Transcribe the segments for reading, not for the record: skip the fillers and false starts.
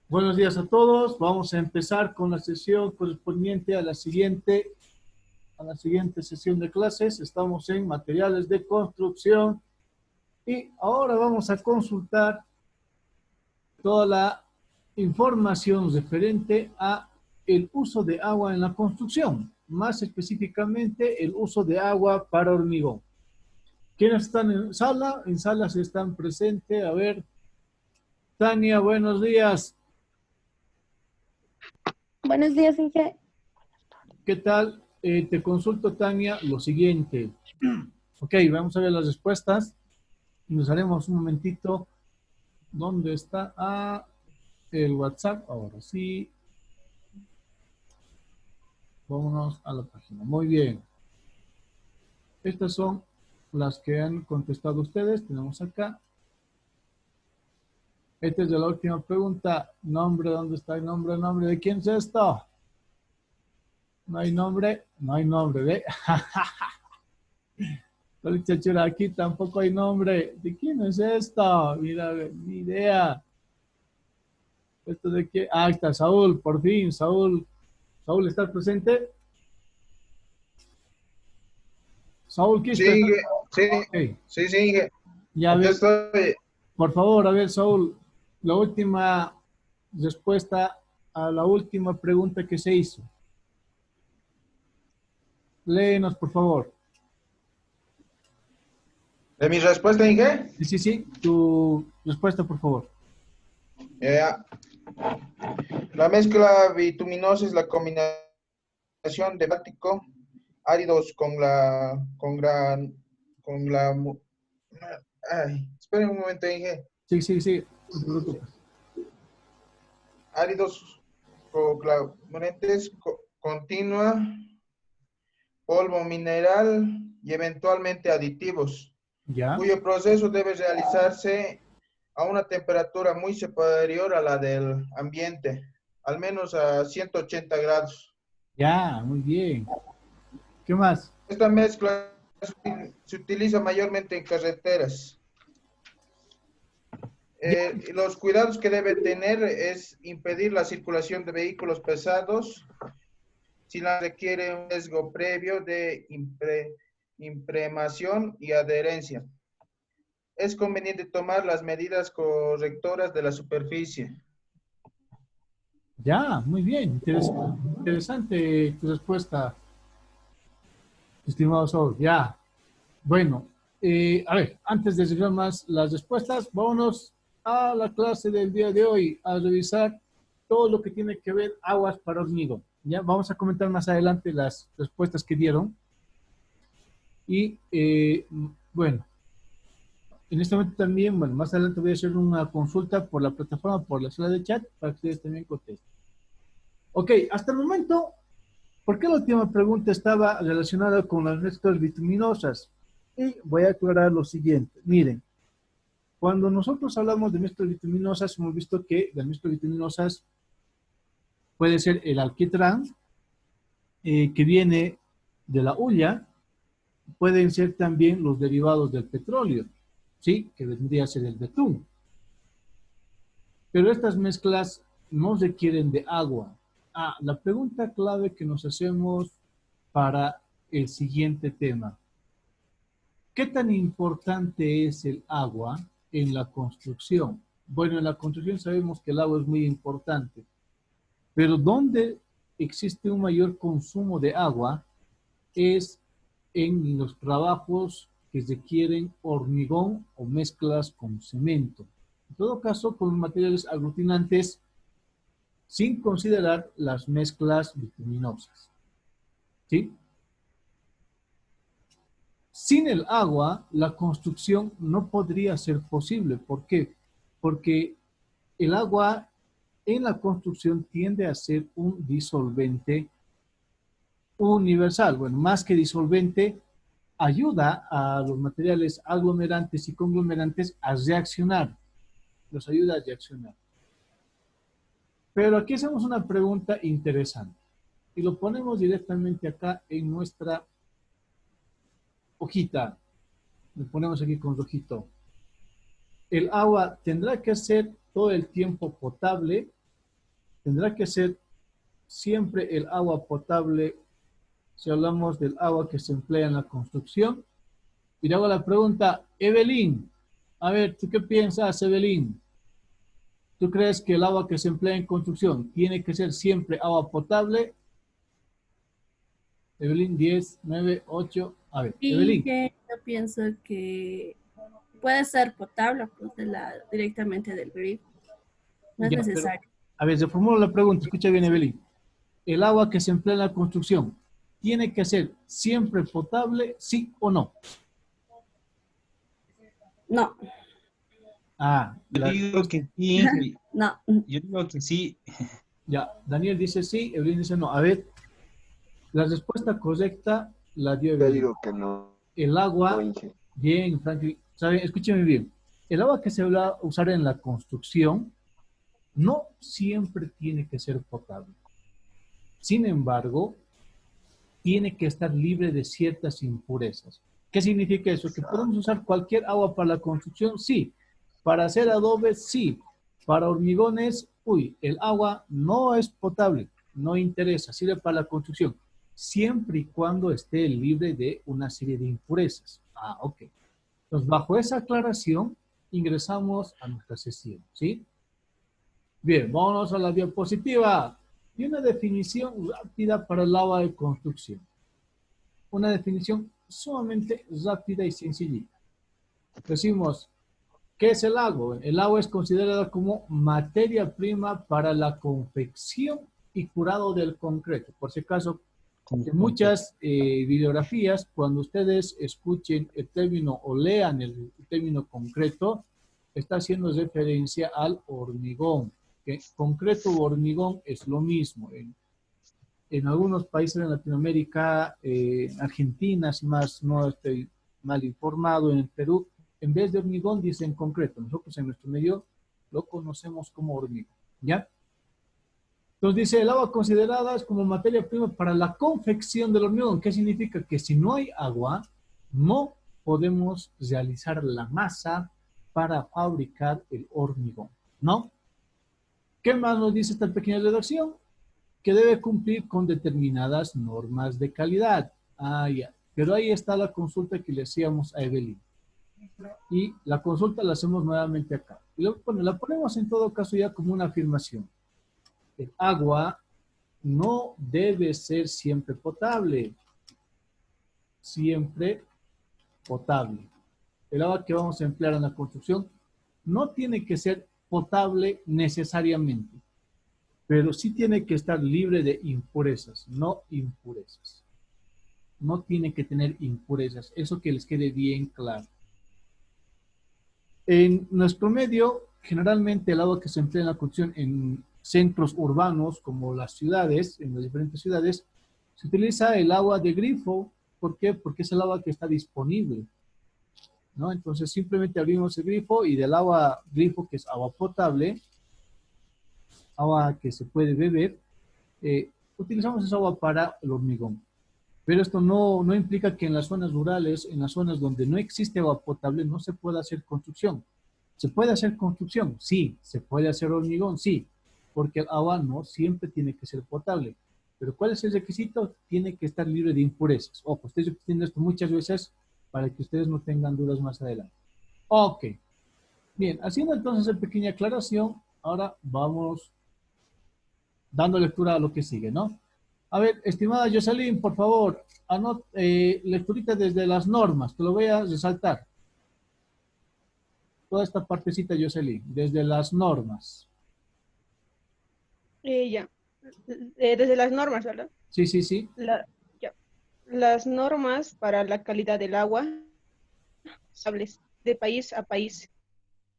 Buenos días a todos. Vamos a empezar con la sesión correspondiente a la siguiente sesión de clases. Estamos en materiales de construcción y ahora vamos a consultar toda la información referente a el uso de agua en la construcción, más específicamente el uso de agua para hormigón. ¿Quiénes están en sala? En sala se están presentes. A ver, Tania, buenos días. Buenos días, Inge. ¿Qué tal? Te consulto, Tania, lo siguiente. Ok, vamos a ver las respuestas. Nos haremos un momentito. ¿Dónde está? El WhatsApp. Ahora sí. Vámonos a la página. Muy bien. Estas son las que han contestado ustedes. Tenemos acá. Esta es de la última pregunta. Nombre, ¿dónde está el nombre? ¿Nombre de quién es esto? No hay nombre. No hay nombre. ¿Ve? Chachura, aquí tampoco hay nombre. ¿De quién es esto? Mira, ni idea. ¿Esto de qué? Ah, está Saúl, por fin, Saúl. Saúl, ¿estás presente? Saúl Sí, Quispe, ¿estás? Inge, sí, Ok. sí, Inge. Ya, a Acá ver, estoy. por favor, a ver, Saúl, la última respuesta a la última pregunta que se hizo. Léenos, por favor. ¿De mi respuesta, Inge? Sí, sí, sí, tu respuesta, por favor. Ya. La mezcla bituminosa es la combinación de báltico áridos ay, esperen un momento, Inge. Sí, sí, sí, no te preocupes. Áridos conglomerantes continua, polvo mineral y eventualmente aditivos, Ya, cuyo proceso debe realizarse a una temperatura muy superior a la del ambiente, al menos a 180 grados. ya, muy bien. ¿Qué más? Esta mezcla se utiliza mayormente en carreteras. Ya, Los cuidados que debe tener es impedir la circulación de vehículos pesados si la requiere un riesgo previo de impremación y adherencia. Es conveniente tomar las medidas correctoras de la superficie. ya, muy bien. Interesante tu respuesta, estimado Saúl. Ya. Bueno, a ver, antes de llegar más las respuestas, vámonos a la clase del día de hoy a revisar todo lo que tiene que ver aguas para hormigón. Ya vamos a comentar más adelante las respuestas que dieron. Y bueno, en este momento también, bueno, más adelante voy a hacer una consulta por la plataforma, por la sala de chat, para que ustedes también contesten. Ok, hasta el momento, ¿por qué la última pregunta estaba relacionada con las mezclas bituminosas? Y voy a aclarar lo siguiente. Miren, cuando nosotros hablamos de mezclas bituminosas, hemos visto que las mezclas bituminosas puede ser el alquitrán, que viene de la hulla, pueden ser también los derivados del petróleo, ¿sí? Que vendría a ser el betún. Pero estas mezclas no requieren de agua. La pregunta clave que nos hacemos para el siguiente tema. ¿Qué tan importante es el agua en la construcción? Bueno, en la construcción sabemos que el agua es muy importante, pero donde existe un mayor consumo de agua es en los trabajos que requieren hormigón o mezclas con cemento. En todo caso, con materiales aglutinantes, sin considerar las mezclas bituminosas. ¿Sí? Sin el agua, la construcción no podría ser posible. ¿Por qué? Porque el agua en la construcción tiende a ser un disolvente universal. Bueno, más que disolvente, ayuda a los materiales aglomerantes y conglomerantes a reaccionar. Los ayuda a reaccionar. Pero aquí hacemos una pregunta interesante y lo ponemos directamente acá en nuestra hojita. Lo ponemos aquí con rojito. El agua tendrá que ser todo el tiempo potable tendrá que ser siempre el agua potable si hablamos del agua que se emplea en la construcción. Y le hago la pregunta, Evelyn, a ver, ¿tú qué piensas, Evelyn? ¿Tú crees que el agua que se emplea en construcción tiene que ser siempre agua potable? Evelyn, 10, 9, 8. A ver, Y Evelyn. que yo pienso que puede ser potable pues, directamente del grifo. No es Ya, pero, necesario. a ver, se formula la pregunta, escucha bien, Evelyn. ¿El agua que se emplea en la construcción tiene que ser siempre potable, sí o no? No, Ah, Yo digo que sí. no. Yo digo que sí. ya, Daniel dice sí, Evelyn dice no. A ver, la respuesta correcta la dio Yo Evelyn. digo que no, El agua, Inge. bien, Franklin, ¿saben? Escúcheme bien. El agua que se va a usar en la construcción no siempre tiene que ser potable. Sin embargo, tiene que estar libre de ciertas impurezas. ¿Qué significa eso? ¿Que podemos usar cualquier agua para la construcción? Sí. Para hacer adobes, sí. Para hormigones, uy, el agua no es potable, no interesa, sirve para la construcción, siempre y cuando esté libre de una serie de impurezas. Ah, ok. Entonces, bajo esa aclaración, ingresamos a nuestra sesión, ¿sí? Bien, vámonos a la diapositiva. Y una definición rápida para el agua de construcción. Una definición sumamente rápida y sencillita. Decimos, ¿qué es el agua? El agua es considerada como materia prima para la confección y curado del concreto. Por si acaso, en muchas videografías, cuando ustedes escuchen el término o lean el término concreto, está haciendo referencia al hormigón. Que concreto o hormigón es lo mismo. En algunos países de Latinoamérica, Argentina, si más no estoy mal informado, en el Perú, en vez de hormigón dicen concreto. Nosotros en nuestro medio lo conocemos como hormigón, ¿ya? Entonces dice, el agua considerada es como materia prima para la confección del hormigón. ¿Qué significa? Que si no hay agua, no podemos realizar la masa para fabricar el hormigón, ¿no? ¿Qué más nos dice esta pequeña redacción? Que debe cumplir con determinadas normas de calidad. Ah, ya. Pero ahí está la consulta que le hacíamos a Evelyn. Y la consulta la hacemos nuevamente acá. Y bueno, la ponemos en todo caso ya como una afirmación. El agua no debe ser siempre potable. Siempre potable. El agua que vamos a emplear en la construcción no tiene que ser potable necesariamente, pero sí tiene que estar libre de impurezas, no impurezas. No tiene que tener impurezas. Eso que les quede bien claro. En nuestro medio, generalmente el agua que se emplea en la construcción en centros urbanos, como las ciudades, en las diferentes ciudades, se utiliza el agua de grifo. ¿Por qué? Porque es el agua que está disponible, ¿no? Entonces simplemente abrimos el grifo y del agua grifo, que es agua potable, agua que se puede beber, utilizamos esa agua para el hormigón. Pero esto no implica que en las zonas rurales, en las zonas donde no existe agua potable, no se pueda hacer construcción. ¿Se puede hacer construcción? Sí. ¿Se puede hacer hormigón? Sí. Porque el agua no siempre tiene que ser potable. Pero ¿cuál es el requisito? Tiene que estar libre de impurezas. Ojo, estoy repitiendo esto muchas veces para que ustedes no tengan dudas más adelante. Ok. Bien, haciendo entonces esa pequeña aclaración, ahora vamos dando lectura a lo que sigue, ¿no? A ver, estimada Jocelyn, por favor, lecturita desde las normas, te lo voy a resaltar. Toda esta partecita, Jocelyn, desde las normas. Ya. Desde las normas, ¿verdad? Sí, sí, sí. Ya. Las normas para la calidad del agua, estables de país a país.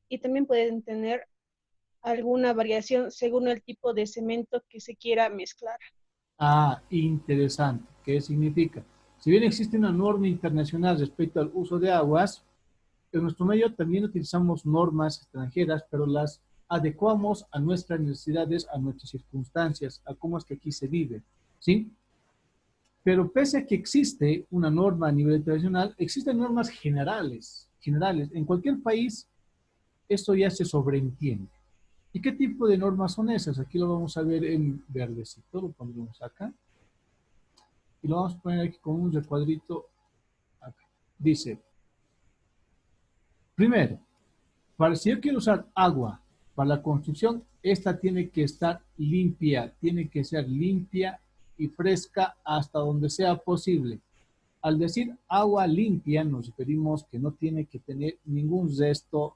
Y también pueden tener alguna variación según el tipo de cemento que se quiera mezclar. Ah, interesante. ¿Qué significa? Si bien existe una norma internacional respecto al uso de aguas, en nuestro medio también utilizamos normas extranjeras, pero las adecuamos a nuestras necesidades, a nuestras circunstancias, a cómo es que aquí se vive, ¿sí? Pero pese a que existe una norma a nivel internacional, existen normas generales. En cualquier país, esto ya se sobreentiende. ¿Y qué tipo de normas son esas? Aquí lo vamos a ver en verdecito, lo pondremos acá. Y lo vamos a poner aquí con un recuadrito acá. Dice, primero, si yo quiero usar agua para la construcción, esta tiene que estar limpia, tiene que ser limpia y fresca hasta donde sea posible. Al decir agua limpia, nos referimos que no tiene que tener ningún resto,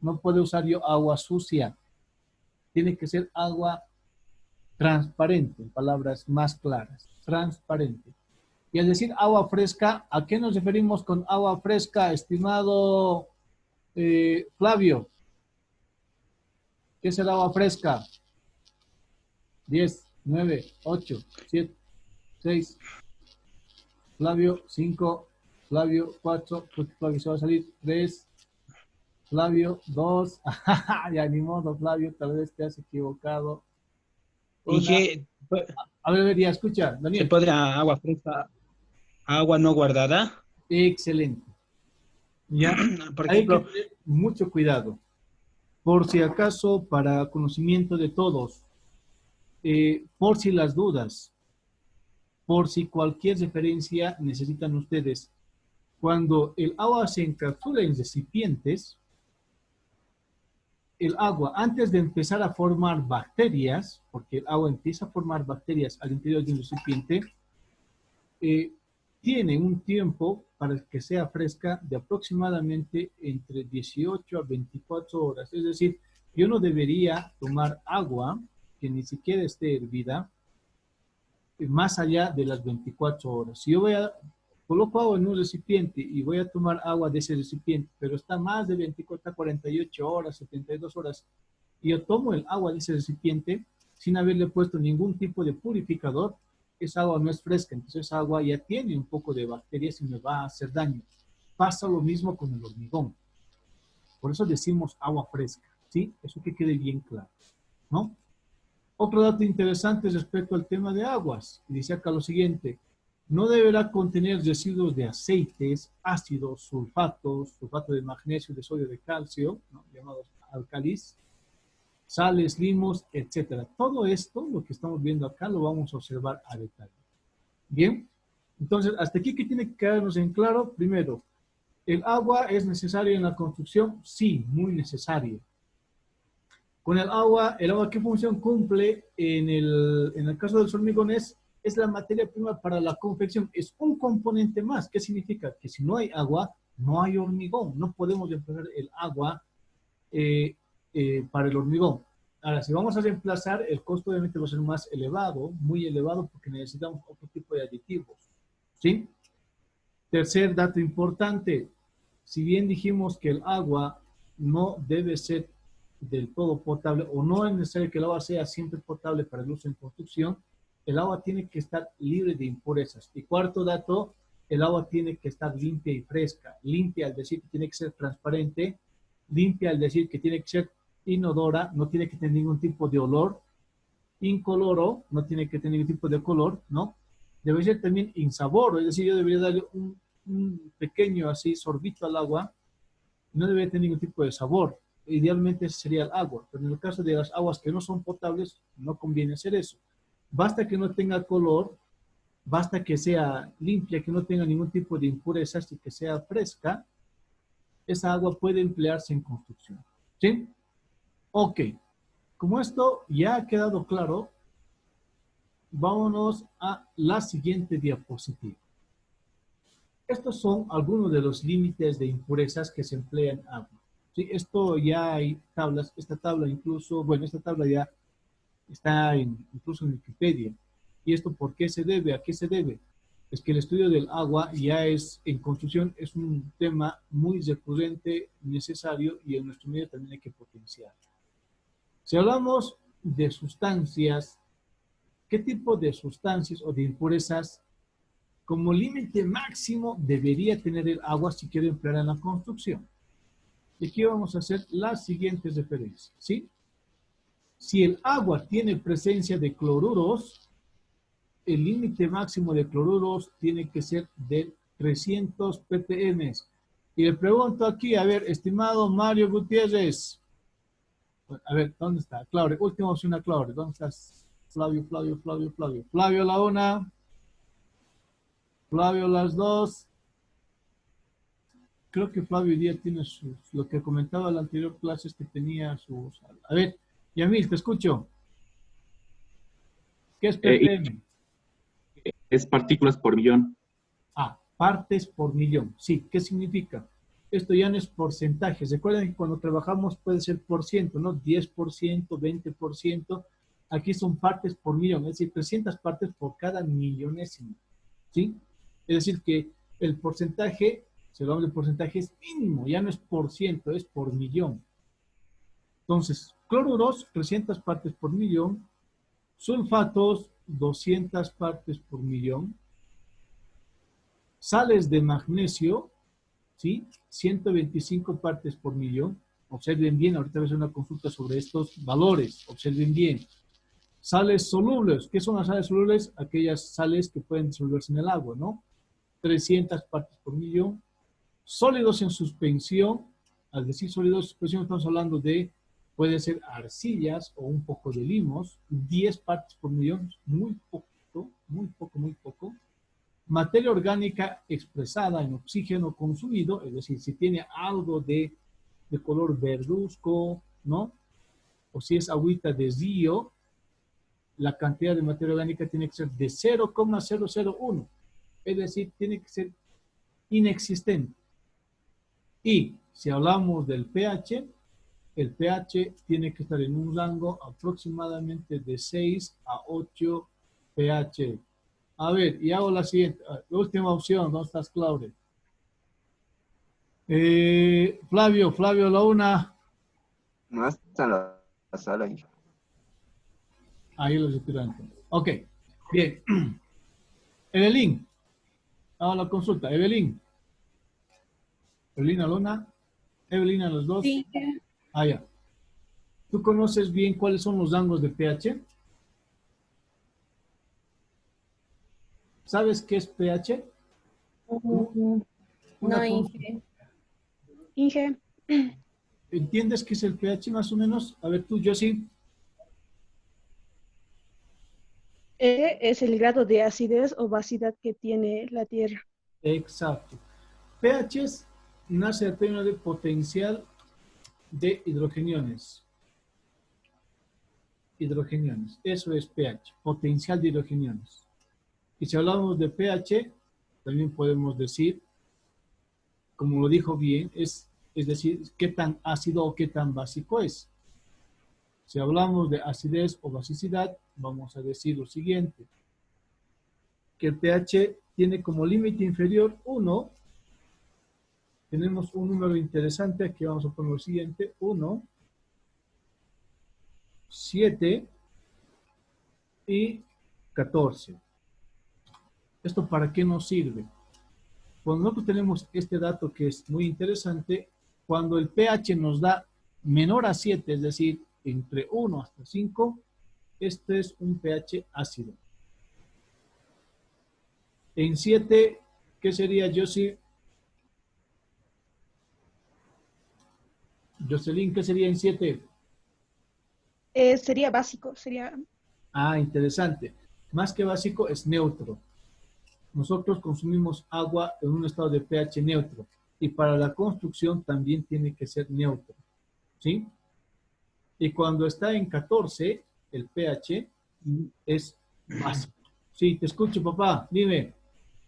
no puede usar yo agua sucia. Tiene que ser agua transparente, en palabras más claras, transparente. Y al decir agua fresca, ¿a qué nos referimos con agua fresca, estimado Flavio? ¿Qué es el agua fresca? 10, 9, 8, 7, 6, Flavio 5, Flavio 4, Flavio se va a salir 3, Flavio 2, ya ni modo, Flavio, tal vez te has equivocado. Inge, A ver, ya escucha, ¿se Daniel. podrá agua fresca, agua no guardada? Excelente. Ya, Por hay que ejemplo, tener mucho cuidado. Por si acaso, para conocimiento de todos, por si las dudas, por si cualquier referencia necesitan ustedes, cuando el agua se encapsula en recipientes, el agua, antes de empezar a formar bacterias, porque el agua empieza a formar bacterias al interior de un recipiente, tiene un tiempo para que sea fresca de aproximadamente entre 18 a 24 horas. Es decir, yo no debería tomar agua que ni siquiera esté hervida más allá de las 24 horas. Si yo coloco agua en un recipiente y voy a tomar agua de ese recipiente, pero está más de 24 a 48 horas, 72 horas, y yo tomo el agua de ese recipiente sin haberle puesto ningún tipo de purificador, esa agua no es fresca, entonces esa agua ya tiene un poco de bacterias y me va a hacer daño. Pasa lo mismo con el hormigón. Por eso decimos agua fresca, ¿sí? Eso que quede bien claro, ¿no? Otro dato interesante respecto al tema de aguas. Dice acá lo siguiente. No deberá contener residuos de aceites, ácidos, sulfato de magnesio, de sodio, de calcio, ¿no? Llamados álcalis, sales, limos, etcétera. Todo esto, lo que estamos viendo acá, lo vamos a observar a detalle. Bien, entonces, hasta aquí, ¿qué tiene que quedarnos en claro? Primero, ¿el agua es necesaria en la construcción? Sí, muy necesaria. Con el agua ¿qué función cumple en el caso del hormigón? Es la materia prima para la confección, es un componente más. ¿Qué significa? Que si no hay agua, no hay hormigón, no podemos emplear el agua para el hormigón. Ahora, si vamos a reemplazar, el costo obviamente va a ser más elevado, muy elevado, porque necesitamos otro tipo de aditivos, ¿sí? Tercer dato importante, si bien dijimos que el agua no debe ser del todo potable, o no es necesario que el agua sea siempre potable para el uso en construcción, el agua tiene que estar libre de impurezas. Y cuarto dato, el agua tiene que estar limpia y fresca. Limpia al decir que tiene que ser transparente, limpia al decir que tiene que ser inodora, no tiene que tener ningún tipo de olor, incoloro, no tiene que tener ningún tipo de color, ¿no? Debe ser también insaboro, es decir, yo debería darle un pequeño así sorbito al agua, no debe tener ningún tipo de sabor. Idealmente sería el agua, pero en el caso de las aguas que no son potables, no conviene hacer eso. Basta que no tenga color, basta que sea limpia, que no tenga ningún tipo de impurezas y que sea fresca, esa agua puede emplearse en construcción. ¿Sí? Ok. Como esto ya ha quedado claro, vámonos a la siguiente diapositiva. Estos son algunos de los límites de impurezas que se emplean en agua. ¿Sí? Esto ya hay tablas, esta tabla incluso, bueno, esta tabla ya está incluso en Wikipedia. ¿Y esto por qué se debe? ¿A qué se debe? Es que el estudio del agua ya es, en construcción, es un tema muy recurrente, necesario, y en nuestro medio también hay que potenciar. Si hablamos de sustancias, ¿qué tipo de sustancias o de impurezas como límite máximo debería tener el agua si quiere emplear en la construcción? Y aquí vamos a hacer las siguientes referencias, ¿sí? Si el agua tiene presencia de cloruros, el límite máximo de cloruros tiene que ser de 300 ppm. Y le pregunto aquí, a ver, estimado Mario Gutiérrez, A ver, ¿dónde está? Claudio, última opción a Claudio. ¿Dónde estás? Flavio. Flavio la una, Flavio las dos. Creo que Flavio hoy día tiene lo que comentaba en la anterior clase es que tenía sus... A ver, Yamil, te escucho. ¿Qué es ppm? Es partículas por millón. Ah, partes por millón. Sí, ¿qué significa? Esto ya no es porcentajes. Recuerden que cuando trabajamos puede ser por ciento, ¿no? 10%, 20%. Aquí son partes por millón, es decir, 300 partes por cada millonésimo. ¿Sí? Es decir, que el porcentaje, si hablamos de porcentaje, es mínimo, ya no es por ciento, es por millón. Entonces, cloruros, 300 partes por millón. Sulfatos, 200 partes por millón. Sales de magnesio, ¿sí? 125 partes por millón. Observen bien, ahorita voy a hacer una consulta sobre estos valores. Observen bien. Sales solubles. ¿Qué son las sales solubles? Aquellas sales que pueden disolverse en el agua, ¿no? 300 partes por millón. Sólidos en suspensión. Al decir sólidos en suspensión estamos hablando de, puede ser arcillas o un poco de limos. 10 partes por millón. Muy poco, muy poco, muy poco. Materia orgánica expresada en oxígeno consumido, es decir, si tiene algo de color verduzco, ¿no? O si es agüita de río, la cantidad de materia orgánica tiene que ser de 0,001, es decir, tiene que ser inexistente. Y si hablamos del pH, el pH tiene que estar en un rango aproximadamente de 6 a 8 pH. A ver, y hago la siguiente, la última opción, ¿dónde estás, Claudia? Flavio, la una. No está en la sala. Ahí los estudiantes. Ok, bien. Evelyn, hago la consulta. Evelyn a la una, Evelyn a las dos. Sí, Ah, ya. ¿Tú conoces bien cuáles son los rangos de pH? ¿Sabes qué es pH? Una no, consulta. Inge, ¿Entiendes qué es el pH más o menos? A ver, tú, yo sí. es el grado de acidez o basicidad que tiene la Tierra. Exacto. pH nace del término de potencial de hidrogeniones. Hidrogeniones. Eso es pH, potencial de hidrogeniones. Y si hablamos de pH, también podemos decir, como lo dijo bien, es decir, qué tan ácido o qué tan básico es. Si hablamos de acidez o basicidad, vamos a decir lo siguiente, que el pH tiene como límite inferior 1, tenemos un número interesante, aquí vamos a poner lo siguiente, 1, 7 y 14. ¿Esto para qué nos sirve? Cuando nosotros tenemos este dato que es muy interesante, cuando el pH nos da menor a 7, es decir, entre 1 hasta 5, este es un pH ácido. En 7, ¿qué sería, Jocelyn, qué sería en 7? Sería básico, sería... Ah, interesante. Más que básico, es neutro. Nosotros consumimos agua en un estado de pH neutro. Y para la construcción también tiene que ser neutro. ¿Sí? Y cuando está en 14, el pH es básico. Sí, te escucho, papá. Dime.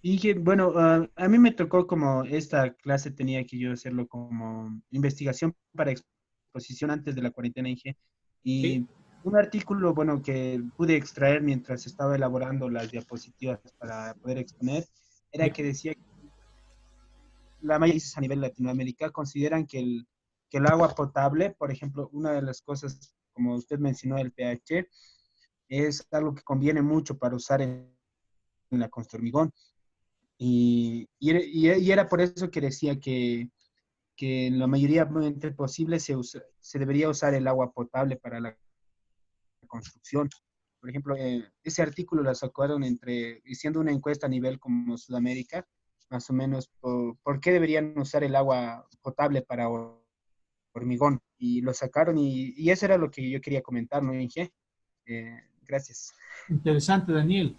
Y bueno, a mí me tocó como esta clase tenía que yo hacerlo como investigación para exposición antes de la cuarentena, Inge. Y Sí. un artículo, bueno, que pude extraer mientras estaba elaborando las diapositivas para poder exponer, era que decía que la mayoría de países a nivel Latinoamérica consideran que el agua potable, por ejemplo, una de las cosas, como usted mencionó, el pH, es algo que conviene mucho para usar en la construcción de hormigón. Y era por eso que decía que en la mayoría posible se debería usar el agua potable para la construcción. Por ejemplo, ese artículo lo sacaron haciendo una encuesta a nivel como Sudamérica, más o menos, por qué deberían usar el agua potable para hormigón y lo sacaron y eso era lo que yo quería comentar, ¿no, Inge? Gracias. Interesante, Daniel.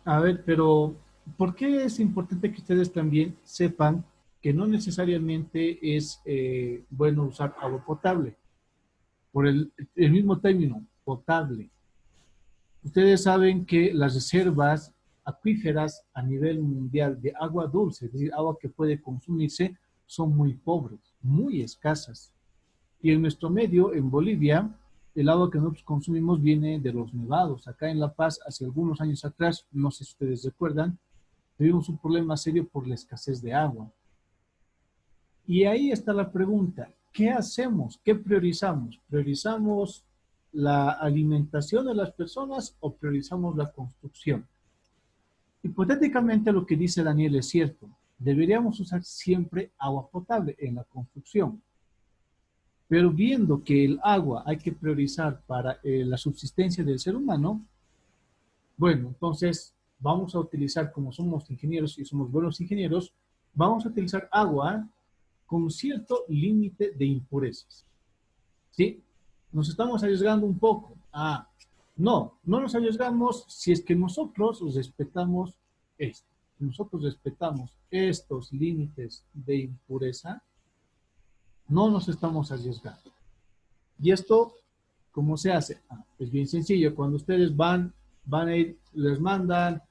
A ver, pero ¿por qué es importante que ustedes también sepan que no necesariamente es bueno usar agua potable? Por el mismo término, potable. Ustedes saben que las reservas acuíferas a nivel mundial de agua dulce, es decir, agua que puede consumirse, son muy pobres, muy escasas. Y en nuestro medio, en Bolivia, el agua que nosotros consumimos viene de los nevados. Acá en La Paz, hace algunos años atrás, no sé si ustedes recuerdan, tuvimos un problema serio por la escasez de agua. Y ahí está la pregunta, ¿qué hacemos? ¿Qué priorizamos? ¿Priorizamos la alimentación de las personas o priorizamos la construcción? Hipotéticamente lo que dice Daniel es cierto. Deberíamos usar siempre agua potable en la construcción. Pero viendo que el agua hay que priorizar para la subsistencia del ser humano, bueno, entonces vamos a utilizar, como somos ingenieros y somos buenos ingenieros, vamos a utilizar agua con cierto límite de impurezas. ¿Sí? Nos estamos arriesgando un poco. No nos arriesgamos si es que nosotros respetamos esto. Si nosotros respetamos estos límites de impureza, no nos estamos arriesgando. ¿Y esto cómo se hace? Es bien sencillo. Cuando ustedes van a ir, les mandan,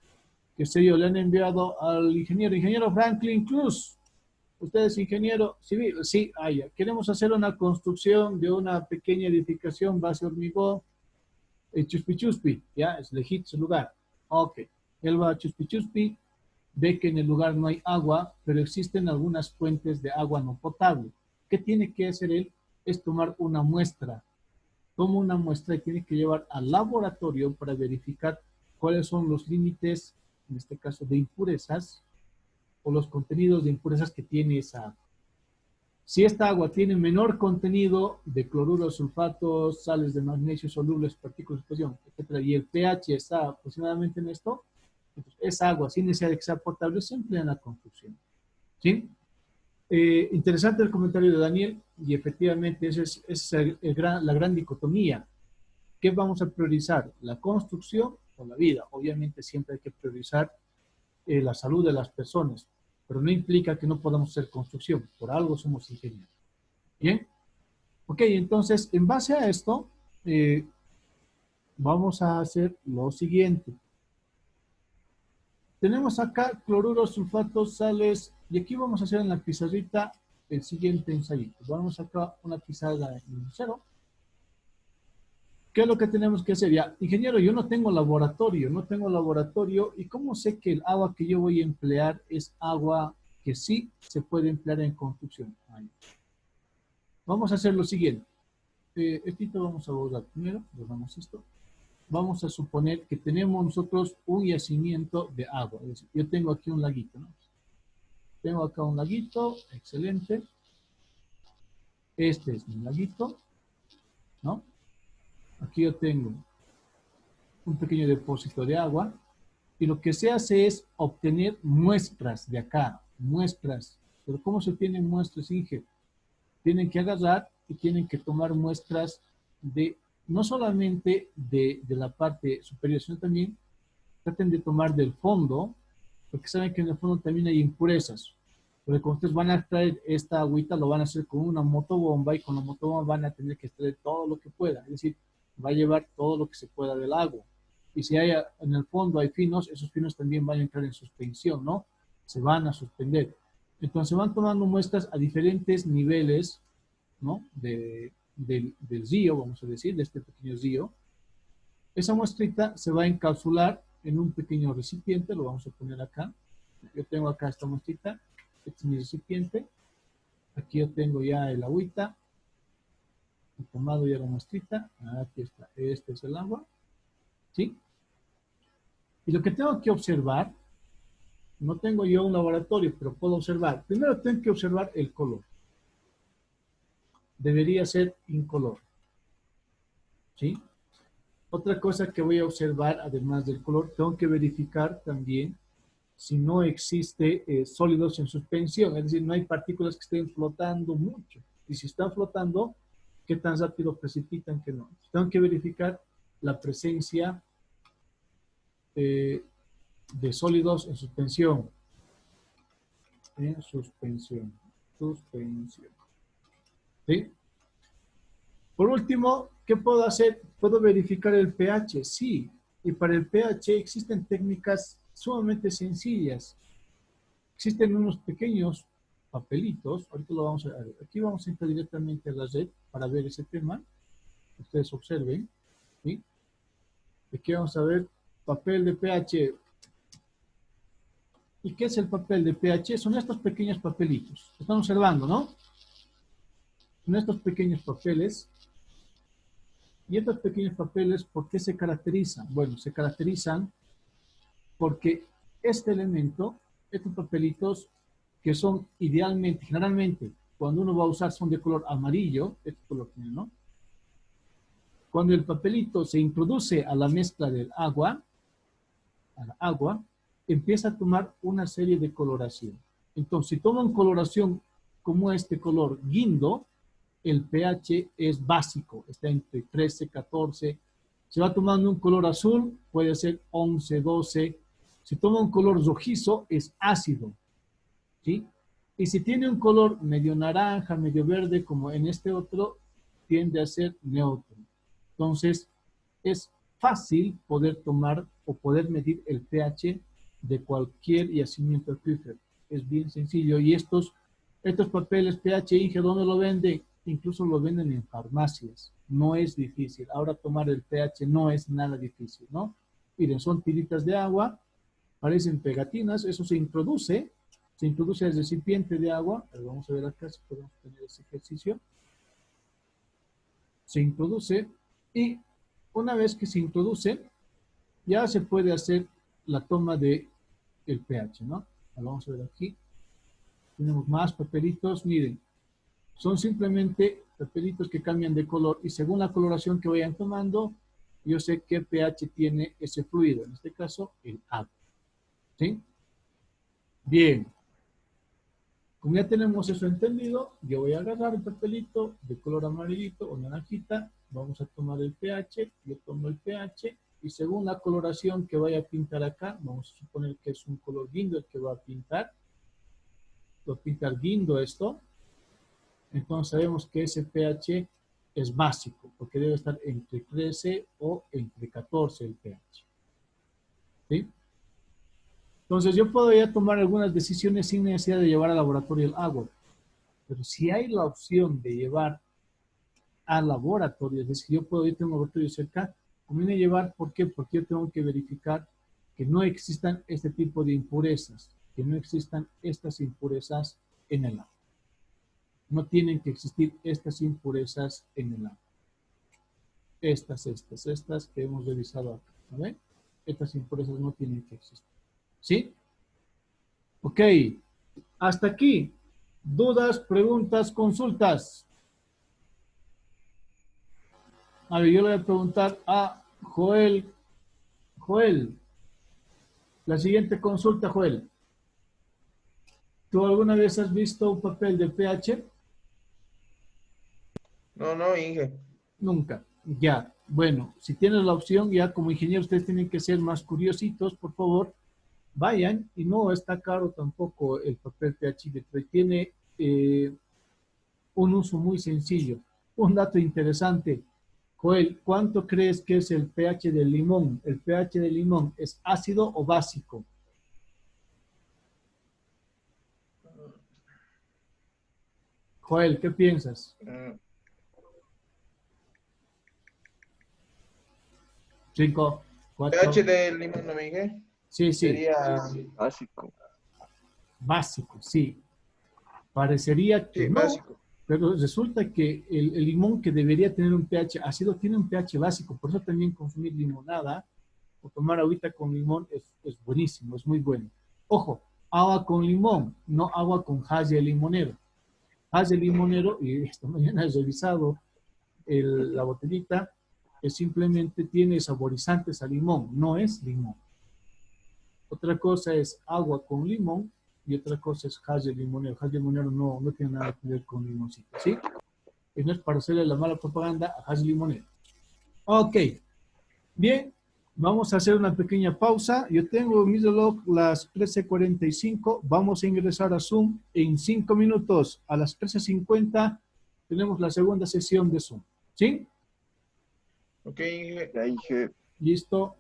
qué sé yo, le han enviado al ingeniero Franklin Cruz. Usted es ingeniero civil. Sí, ya. Queremos hacer una construcción de una pequeña edificación base hormigón en Chuspi Chuspi. Ya, es legítimo su lugar. Ok. Él va a Chuspi Chuspi, ve que en el lugar no hay agua, pero existen algunas fuentes de agua no potable. ¿Qué tiene que hacer él? Es tomar una muestra. Toma una muestra y tiene que llevar al laboratorio para verificar cuáles son los límites, en este caso de impurezas, o los contenidos de impurezas que tiene esa agua. Si esta agua tiene menor contenido de cloruros, sulfatos, sales de magnesio solubles, partículas de explosión, etc., y el pH está aproximadamente en esto, entonces esa agua, sin necesidad de que sea potable, se emplea en la construcción. ¿Sí? Interesante el comentario de Daniel, y efectivamente esa es la gran dicotomía. ¿Qué vamos a priorizar? ¿La construcción o la vida? Obviamente siempre hay que priorizar la salud de las personas, pero no implica que no podamos hacer construcción. Por algo somos ingenieros. ¿Bien? Ok, entonces, en base a esto, vamos a hacer lo siguiente. Tenemos acá cloruros, sulfatos, sales, y aquí vamos a hacer en la pizarrita el siguiente ensayito. Vamos acá una pizarra en 0. ¿Qué es lo que tenemos que hacer? Ya, ingeniero, yo no tengo laboratorio, ¿y cómo sé que el agua que yo voy a emplear es agua que sí se puede emplear en construcción? Vamos a hacer lo siguiente. Esto vamos a borrar primero, borramos esto. Vamos a suponer que tenemos nosotros un yacimiento de agua. Es decir, yo tengo aquí un laguito, ¿no? Tengo acá un laguito, excelente. Este es mi laguito, ¿no? Aquí yo tengo un pequeño depósito de agua y lo que se hace es obtener muestras de acá, muestras. Pero ¿cómo se obtienen muestras, Inge? Tienen que agarrar y tienen que tomar muestras de, no solamente de la parte superior, sino también traten de tomar del fondo, porque saben que en el fondo también hay impurezas. Porque cuando ustedes van a extraer esta agüita, lo van a hacer con una motobomba y con la motobomba van a tener que extraer todo lo que puedan. Es decir, va a llevar todo lo que se pueda del agua. Y si hay en el fondo hay finos, esos finos también van a entrar en suspensión, ¿no? Se van a suspender. Entonces van tomando muestras a diferentes niveles, ¿no? Del río, vamos a decir, de este pequeño río. Esa muestrita se va a encapsular en un pequeño recipiente, lo vamos a poner acá. Yo tengo acá esta muestrita, este es mi recipiente. Aquí yo tengo ya el agüita. He tomado ya la muestrita. Aquí está, este es el agua. ¿Sí? Y lo que tengo que observar, no tengo yo un laboratorio, pero puedo observar. Primero tengo que observar el color. Debería ser incolor. ¿Sí? Otra cosa que voy a observar, además del color, tengo que verificar también si no existe sólidos en suspensión, es decir, no hay partículas que estén flotando mucho. Y si están flotando, ¿qué tan rápido precipitan que no? Tengo que verificar la presencia de sólidos en suspensión. En suspensión. Suspensión. ¿Sí? Por último, ¿qué puedo hacer? ¿Puedo verificar el pH? Sí. Y para el pH existen técnicas sumamente sencillas. Existen unos pequeños papelitos. Ahorita lo vamos a ver. Aquí vamos a entrar directamente a la red para ver ese tema. Ustedes observen. ¿Sí? Aquí vamos a ver papel de pH. ¿Y qué es el papel de pH? Son estos pequeños papelitos. Están observando, ¿no? Son estos pequeños papeles. Y estos pequeños papeles, ¿por qué se caracterizan? Bueno, se caracterizan porque este elemento, estos papelitos, que son idealmente, generalmente, cuando uno va a usar son de color amarillo, este color tiene, ¿no? Cuando el papelito se introduce a la mezcla del agua, empieza a tomar una serie de coloración. Entonces, si toman coloración como este color guindo, el pH es básico, está entre 13, 14. Se va tomando un color azul, puede ser 11, 12. Si toma un color rojizo, es ácido, ¿sí? Y si tiene un color medio naranja, medio verde, como en este otro, tiende a ser neutro. Entonces, es fácil poder tomar o poder medir el pH de cualquier yacimiento acuífero. Es bien sencillo. Y estos papeles pH, Inge, ¿dónde lo venden? Incluso lo venden en farmacias. No es difícil. Ahora tomar el pH no es nada difícil, ¿no? Miren, son tiritas de agua, parecen pegatinas, eso se introduce al recipiente de agua. Vamos a ver acá si podemos tener ese ejercicio. Se introduce y una vez que se introduce, ya se puede hacer la toma de el pH, ¿no? Vamos a ver aquí. Tenemos más papelitos, miren. Son simplemente papelitos que cambian de color y según la coloración que vayan tomando, yo sé qué pH tiene ese fluido, en este caso el agua. ¿Sí? Bien. Como ya tenemos eso entendido, yo voy a agarrar el papelito de color amarillito o naranjita, vamos a tomar el pH, yo tomo el pH y según la coloración que vaya a pintar acá, vamos a suponer que es un color guindo el que va a pintar, va a pintar guindo esto. Entonces sabemos que ese pH es básico, porque debe estar entre 13 o entre 14 el pH. ¿Sí? Entonces yo puedo ya tomar algunas decisiones sin necesidad de llevar al laboratorio el agua. Pero si hay la opción de llevar al laboratorio, es decir, yo tengo un laboratorio cerca, conviene llevar, ¿por qué? Porque yo tengo que verificar que no existan este tipo de impurezas, que no existan estas impurezas en el agua. No tienen que existir estas impurezas en el agua. Estas que hemos revisado acá. ¿Ven? Estas impurezas no tienen que existir. ¿Sí? Ok. Hasta aquí. ¿Dudas, preguntas, consultas? A ver, yo le voy a preguntar a Joel. Joel. La siguiente consulta, Joel. ¿Tú alguna vez has visto un papel de pH? No, Inge. Nunca. Ya. Bueno, si tienen la opción, ya como ingeniero ustedes tienen que ser más curiositos, por favor, vayan. Y no está caro tampoco el papel pH Detroit. Tiene un uso muy sencillo. Un dato interesante. Joel, ¿cuánto crees que es el pH del limón? ¿El pH del limón es ácido o básico? Joel, ¿qué piensas? 5, 4. pH del limón, ¿no, Inge? Sí. Sería Básico. Básico, sí. Parecería que sí, no, básico. pero resulta que el limón que debería tener un pH ácido tiene un pH básico. Por eso también consumir limonada o tomar agüita con limón es buenísimo, es muy bueno. Ojo, agua con limón, no agua con jazz limonero. Jazz limonero, y esta mañana he revisado la botellita, que simplemente tiene saborizantes a limón, no es limón. Otra cosa es agua con limón y otra cosa es hash de limonero. Hash de limonero no tiene nada que ver con limoncito, ¿sí? Y no es para hacerle la mala propaganda a hash de limonero. Ok, bien, vamos a hacer una pequeña pausa. Yo tengo mi reloj las 13:45. Vamos a ingresar a Zoom en 5 minutos. A las 13:50 tenemos la segunda sesión de Zoom, ¿sí? Ok, Ya dije. Listo.